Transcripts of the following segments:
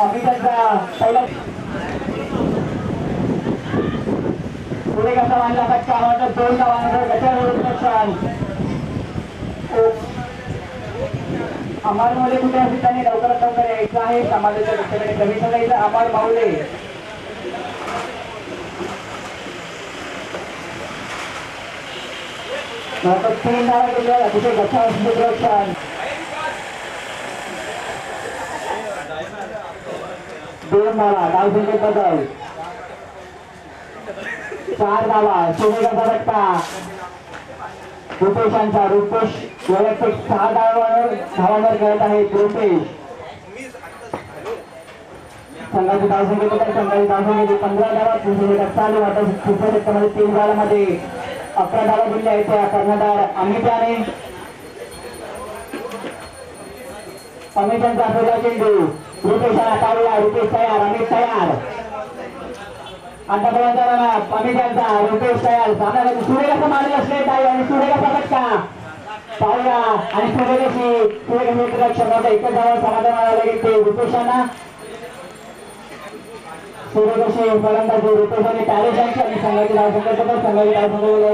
अमिताचा पहिला पुढे कसा मानला फटका मात्र 2 धावांवर गटावर नुकसान. अमर मौले कुठे असेल त्याने लवकरात लवकर यायचं आहे. समाजाच्या दृष्टीने कमी करायचं. अमर मौले मात्र 3 धावा गेल्या. अतिशय गटावर नुकसान. 2 धावा धावसंख्येत बदल. 4 धावा सोनेगाचा फटका रुपेशांचा. रुपेश वैयक्तिक 6 धावांवर खेळत आहेत. रुपेश संघाची धावसंख्या संघाची धावसंख्या 15 धावा. दुसऱ्या चालू आता दुसऱ्या षटकामध्ये 3 धावांमध्ये 11 धावा दिल्या आहेत. त्या कर्णधार अमिताने. अमितांचा पहिला चेंडू रुपेशाला काढला. रुपेश तयार. अमित तयार. अंतर्गत अमितांचा. रुपेश तयार. सामन्याला सूर्यकाचा मारले असले आणि सूर्यकाचा फटका पाहूया. आणि सूर्यकाशी क्षमता एकच धावा समाधान मिळायला घेते रुपेशांना. सूर्यकाशी फलंदाजी रुपेशाने पॅरेशांची आणि संघाची धावसंख्या संघाची धावसंख्या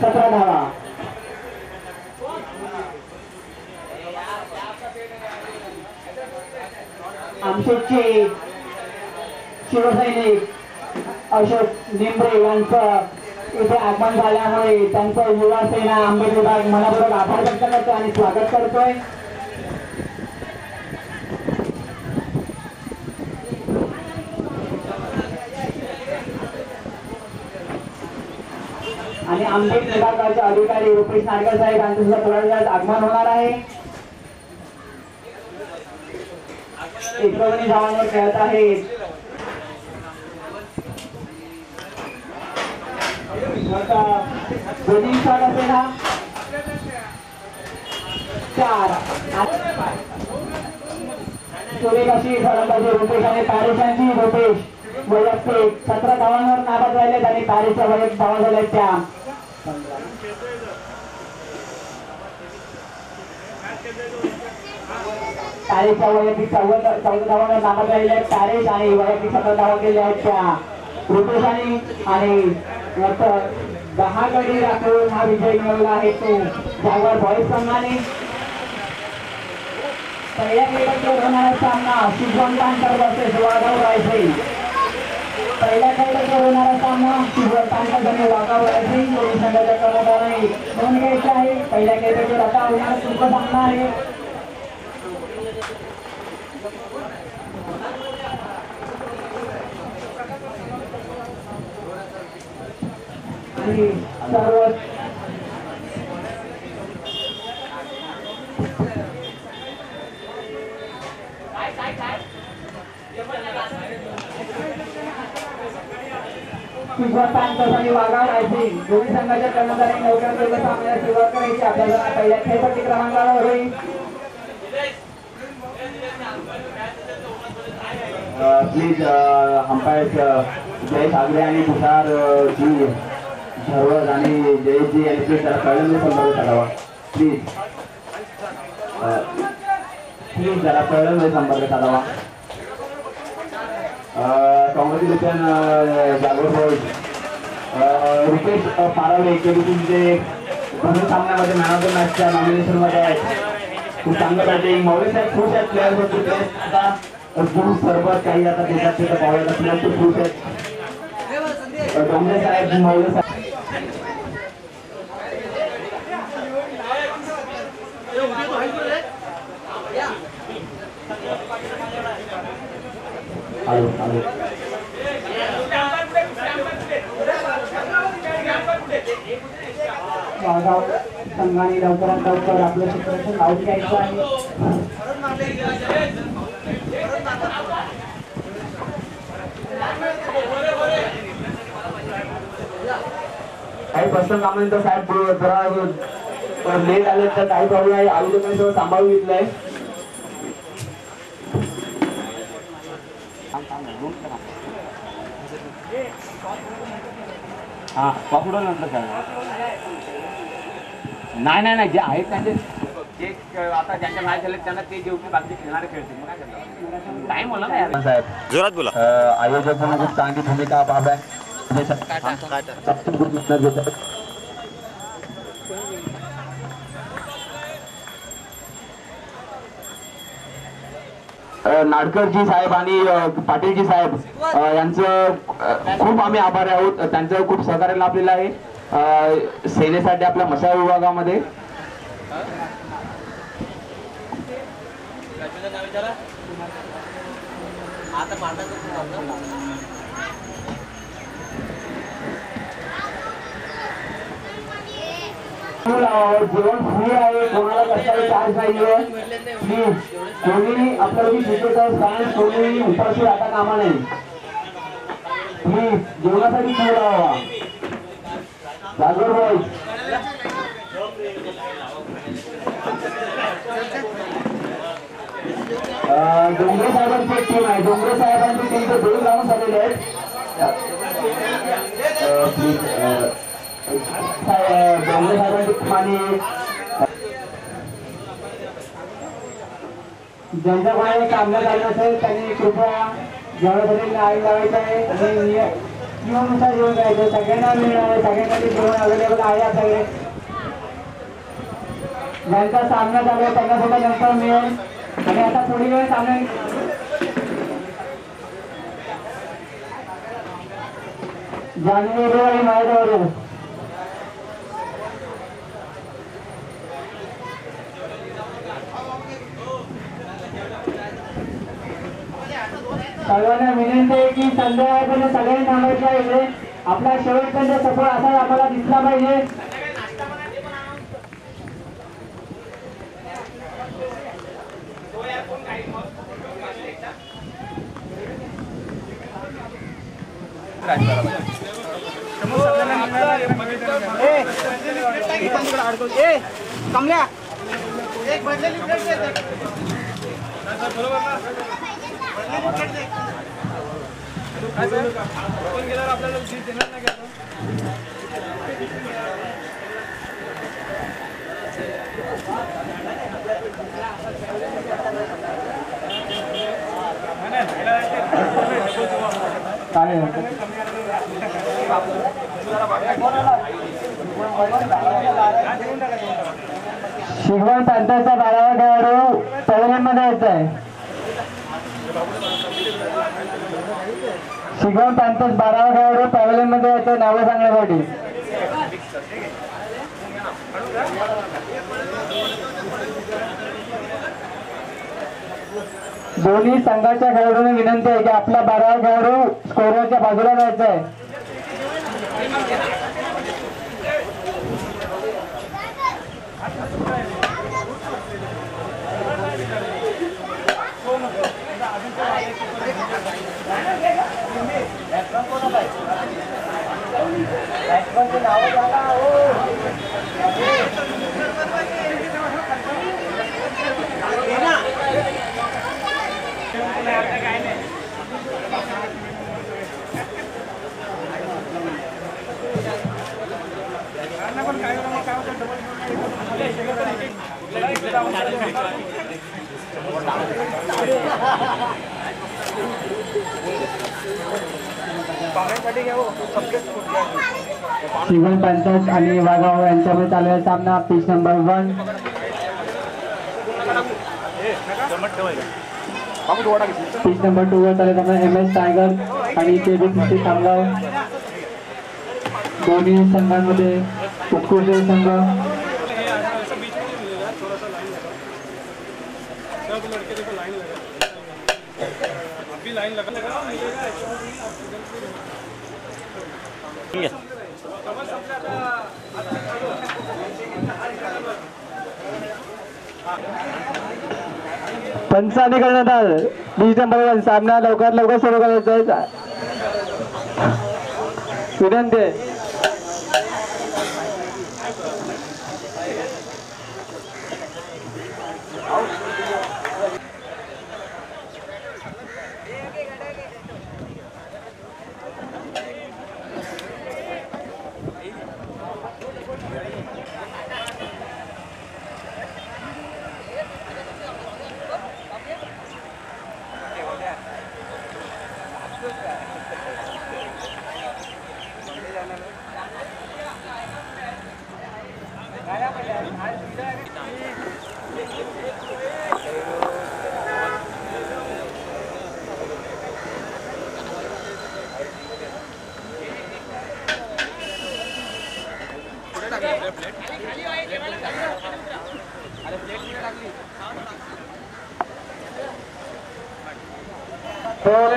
17 धावा. आमचे शिवसैनिक अशोक निंबरे यांचं इथे आगमन झाल्यामुळे त्यांचं युवा सेना आंबेड विभाग मनापूर्वक आभार व्यक्त करतो आणि स्वागत करतोय. आणि आंबेड विभागाचे अधिकारी रुपेश नाडकर साहेब यांचं सुद्धा थोड्या वेळात आगमन होणार आहे. 19 धावांवर खेळत आहेत. दोन्ही शॉट असेल हा 4. सूर्यकाशी फलंदाजी रुपेश आणि पॅरिसांची. रुपेश वैयक्तिक 17 धावांवर नाबाद राहिलेत आणि पॅरिसच्या वैयक्तिक धावा झाल्या त्या 15. पॅरिसच्या वैयक्तिक 14 धावांवर नाबाद राहिले आहेत पॅरिस आणि वैयक्तिक 17 धावा केल्या आहेत त्या रुपेशांनी. आणि 10 गडी राखून हा विजय मिळवला आहे तो जागवार बॉईज संघाने. पहिल्या खेळात होणारा सामना शुभम तांकर वर्सेस वाघाव रायफल. पहिल्या खेळात होणारा सामना शुभम तांकर आणि वाघाव रायफल दोन्ही संघाच्या कर्णधाराने नोंद घ्यायची आहे. पहिल्या खेळात आता होणारा तुमचा सामना आहे. सर्व आणि वाघाव रायफल दोन्ही संघाच्या कर्णधारांनी लवकरात लवकर सामन्याला सुरुवात करायची. आपल्याला पहिल्या खेळपट्टी क्रमांकावर होईल. प्लीज अंपायर जयेश आगरे आणि तुषार जी झरवत आणि जयेशजी यांनी प्लीज जरा कळलं संपर्क साधावा. प्लीज प्लीज जरा कळलं संपर्क साधावा. कॉंग्रॅच्युलेशन जागोर बॉईज. रुपेश पारावे केबीसीचे प्रथम सामन्यामध्ये मॅन ऑफ द मॅचच्या नॉमिनेशनमध्ये आहेत. खूप चांगलं बॅटिंग. मौले साहेब खुश आहेत प्लेअर होते. आता दूध सरबत काही आता देतात ते तर पाहायला प्लेअर खूप खुश आहेत. डोंगरे साहेब मौले साहेब वाघाव संघाने लवकरात लवकर आपलं क्षेत्ररक्षण लावून घ्यायचं आहे. काही पर्सनल कामानंतर साहेब जरा लेट आले तर काही प्रॉब्लेम आहे. आरोग्य सगळं सांभाळून घेतलंय. हा पकडून नंतर नाही नाही नाही जे आहेत त्यांचे जे आता ज्यांच्या मॅच झाले त्यांना ते जेवढी बाकी खेळणारे खेळतील. मग काय करणार? टाइम होला ना यार. साहेब जोरात बोला. आयोजक म्हणून खूप चांगली भूमिका पाहताय. नाडकरजी साहेब आणि पाटीलजी साहेब यांचं खूप आम्ही आभारी आहोत. त्यांचं खूप सहकार्य लाभलेलं आहे सेनेसाठी आपल्या मसाला विभागामध्ये. जेवण फ्री आहे, कोणाला कशाला चार्ज नाहीये. प्लीज कोणी आपल्याला क्रिकेटर्स फॅन्स कोणी उपाशी राहता कामा नये. प्लीज जेवणासाठी क्यू लावा. जागर बॉईज डोंगरे साहेबांची एक टीम आहे. डोंगरे साहेबांची टीम तर दोन लावून झालेले आहेत. डोंगरे साहेबांची टीम आणि ज्यांच्या कोणाला कामगार झालं असेल त्यांनी कृपया जेवणासाठी लाईन लावायचं आहे आणि नियमानुसार जेवण करायचं. सगळ्यांना मिळणार आहे, सगळ्यांसाठी जेवण अवेलेबल आहे आपल्याकडे. ज्यांचा सामना चालू आहे त्यांना सुद्धा नंतर मिळेल. आणि आता पुढील वेळ सामना जानेवारी आणि मार्चवरील सर्वांना विनंती आहे की संध्याकाळपर्यंत सगळ्यांनी थांबायचं आहे. इकडे आपला शेवटपर्यंत सफळ असा आम्हाला दिसला पाहिजे. कमल्या एक बदलेली प्लेट दे. बरोबर ना. काय सर आपण गेल्यावर आपल्याला सीट देणार नाही का? शिगवण पॅन्थरचा 12वा खेळाडू पॅव्हलियनमध्ये येत आहे. शिगवण पॅन्थर्स 12वा खेळाडू पॅव्हलियनमध्ये येत आहे नावं सांगण्यासाठी. दोन्ही संघाच्या खेळाडूंना विनंती आहे की आपला 12वा खेळाडू स्कोरच्या बाजूला जायचा आहे. शिगवण पॅन्थर्स आणि वाघाव यांच्यामध्ये चाललेला सामना पिच नंबर 1. पिच नंबर 2 वर चाललेला सामना MS टायगर आणि KBCC कामगाव. दोन्ही संघांमध्ये उत्कृष्ट संघ. पंचाने करण्यात आलं. बीज नंबर 1 सामना लवकर सुरू करायचा आहे. विनंती आहे.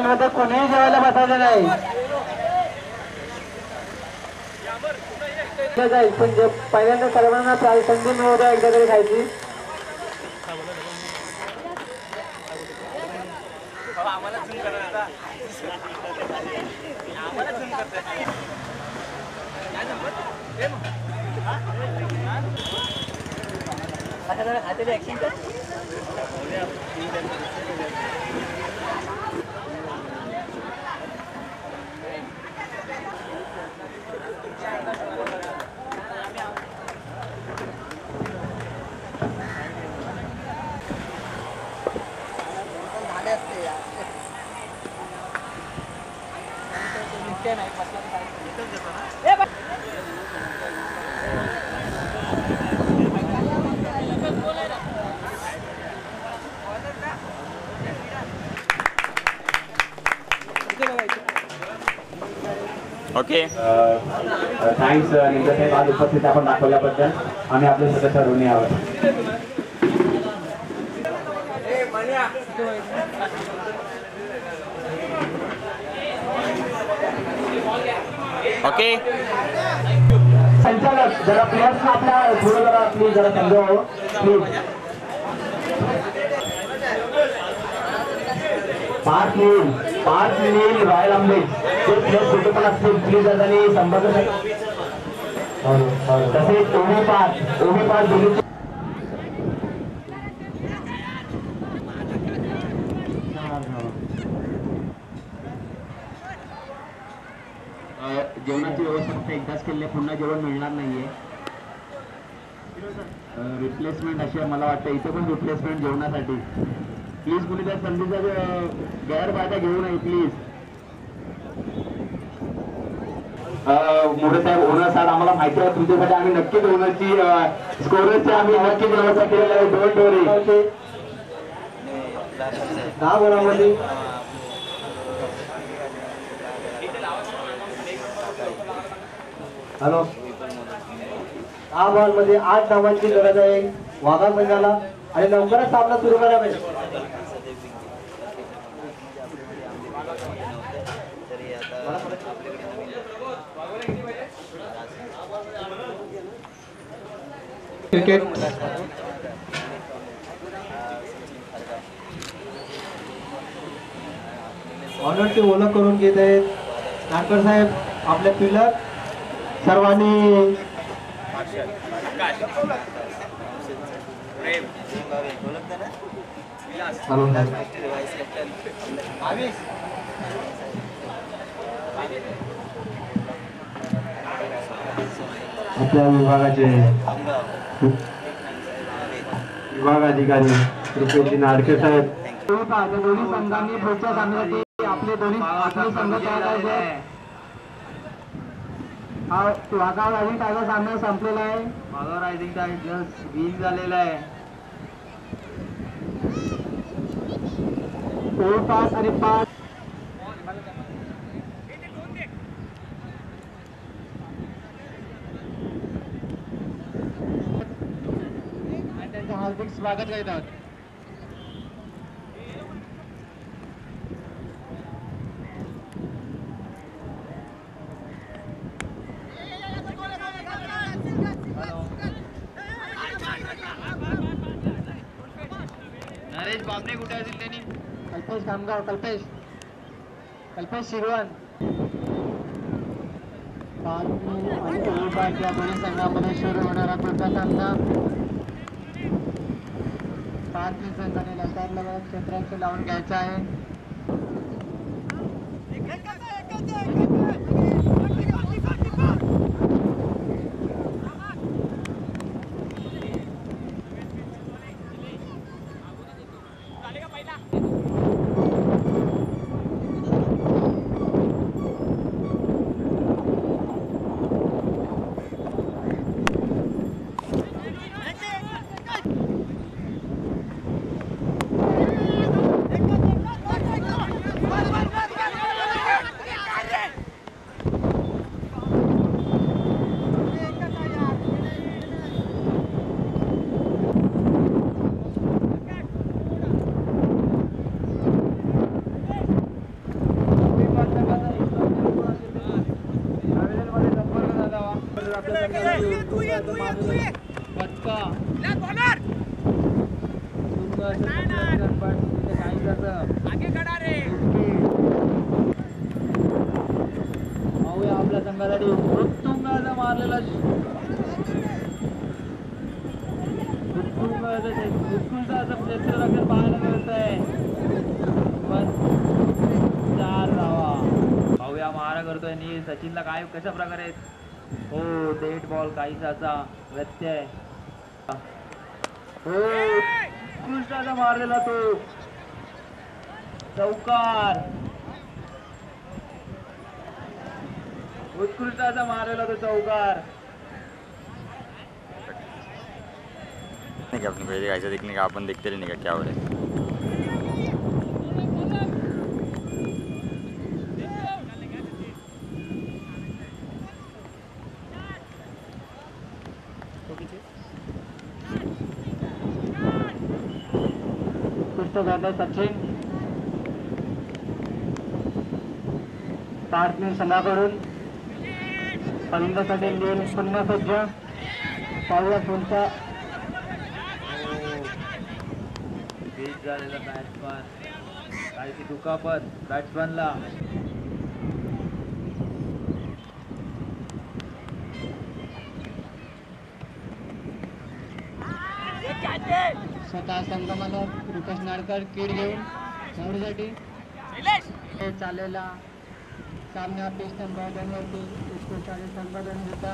मध्ये कोणीही जेवायला बसायचं नाही. जाईल पण जे पहिल्यांदा सर्वांना संधी मिळवतो एकदा तरी खायची. ओके थँक्स निंदा साहेब आज उपस्थित आपण दाखवल्याबद्दल आम्ही आपले सदस्य ऋणी आहोत. ओके संचालक जरा प्लेयर्स आपल्या थोडं जरा प्लीज जरा समजावं प्लीज. पाच नील रॉयल आंबेड ते प्लेयर्स कुठे पण असतील प्लीज आणि संपर्क तसेच ओवी पाच दिल्ली जेवणाची व्यवस्था फक्त एकदाच केली आहे, पुन्हा जेवण मिळणार नाहीये. रिप्लेसमेंट अशी आहे मला वाटतं इथं पण रिप्लेसमेंट जेवणासाठी. प्लीज कुणी त्या संधीचा गैरफायदा घेऊ नये प्लीज. मोठे साहेब ओनर साहेब आम्हाला माहिती आहे तुमच्यासाठी आम्ही नक्कीच ओनरची स्कोरची आम्ही नक्कीच व्यवस्था केलेली आहे. डोंट वरी. दहा गुणामध्ये हॅलो 10 बॉलमध्ये 8 धावांची गरज आहे वाघा संघाला आणि लवकरच सामना सुरू करायला पाहिजे. क्रिकेट ऑनरची ओळख करून घेत आहेत नाटकर साहेब. आपले पिलर सर्वांनी आपल्या विभागाधिकारी क्रिकेटची नाडके साहेब. दोन्ही संघांनी पुढच्या सामन्यासाठी आपले संघ तयार आहेत. हा वाघा रायझिंग टायगर सामना संपलेला आहे. वाघा रायझिंग टायगर विन झालेला आहे. 5 आणि 5 त्यांचं हार्दिक स्वागत करीत आहोत. नरेश बामणे कुठे असतील त्यांनी. कल्पेश कामगार कल्पेश शिरवण. या दोन्ही संघामध्ये सुरू होणारा पुढचा सामना 5 संघाने लवकर क्षेत्रांचे लावून घ्यायचा आहे. फटका काही पाहूया आपल्या संघासाठी उत्तुंगाचा मारलेला उत्कृष्ट असं क्षेत्ररक्षण पाहायला मिळत आहे. पण 4 धावा. पाहूया मारा करतोय नील. सचिनला काय कशा प्रकारे हो डेट बॉल काहीसा असा व्यत्यय. हो उत्कृष्ट असा मारलेला तो चौकार. उत्कृष्ट असा मारलेला तो चौकार. नहीं क्या अपने को ऐसा देखने का अपन देखते रहने का क्या हो रहा है. सचिन पार्टनर संघाकडून फलंदाजासाठी नील पुन्हा सज्ज. पाहूया कोणता बीज झालेला बॅट्समन. काहीची दुखापत बॅट्समनला. स्वतः संगमाला रुपेश नाडकर किड घेऊन खेळण्यासाठी चाललेला सामना पिच नंबर 2 वरती उत्कृष्ट संपादन होता.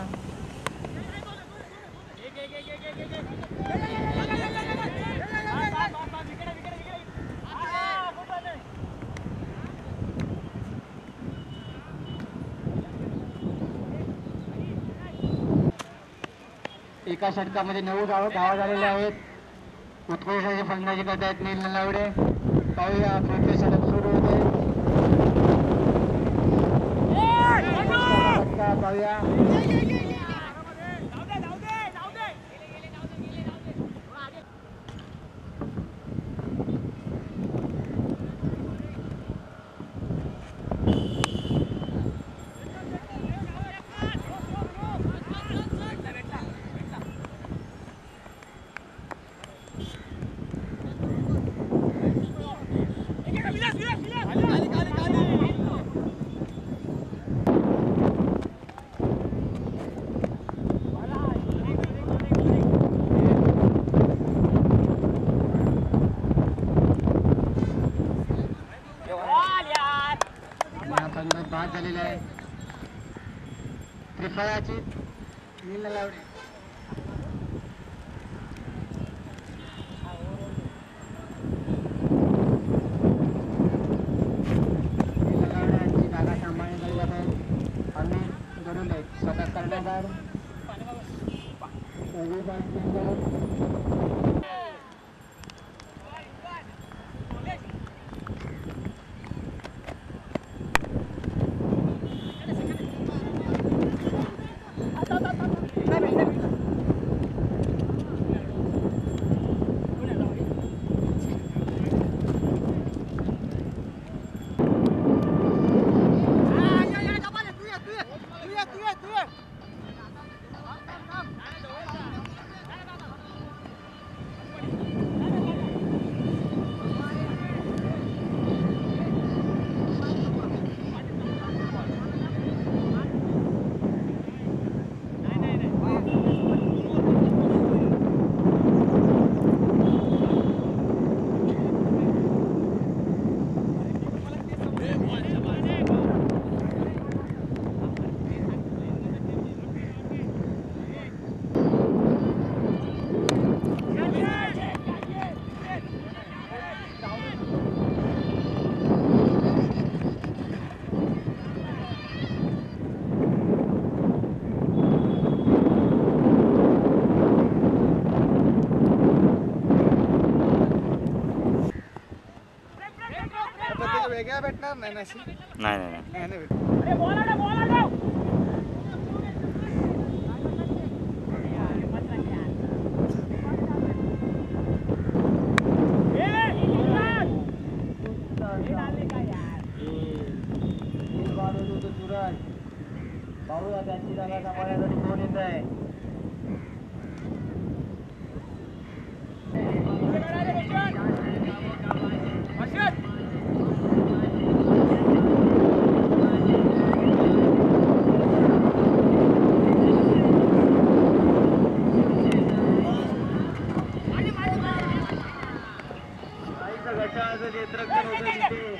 एका षटकामध्ये 9 धावा झालेल्या आहेत. उत्कृष्ट फलंदाजी करतायत नील नलावडे. पाहूया पुढचे षटक सुरू होते. पाहूया बाद झालेला आहे. त्रिफळाची नील नलावडे. नलावड्यांची जागा सांभाळण्यात जात आहे. आम्ही घडून आहेत स्वतः कर्णधार वेगळ्या भेटणार नाही. नाही पाहूया त्यांची जागा सांभाळण्यासाठी कोण येत आहे. असं क्षेत्ररक्षण होतं तिथे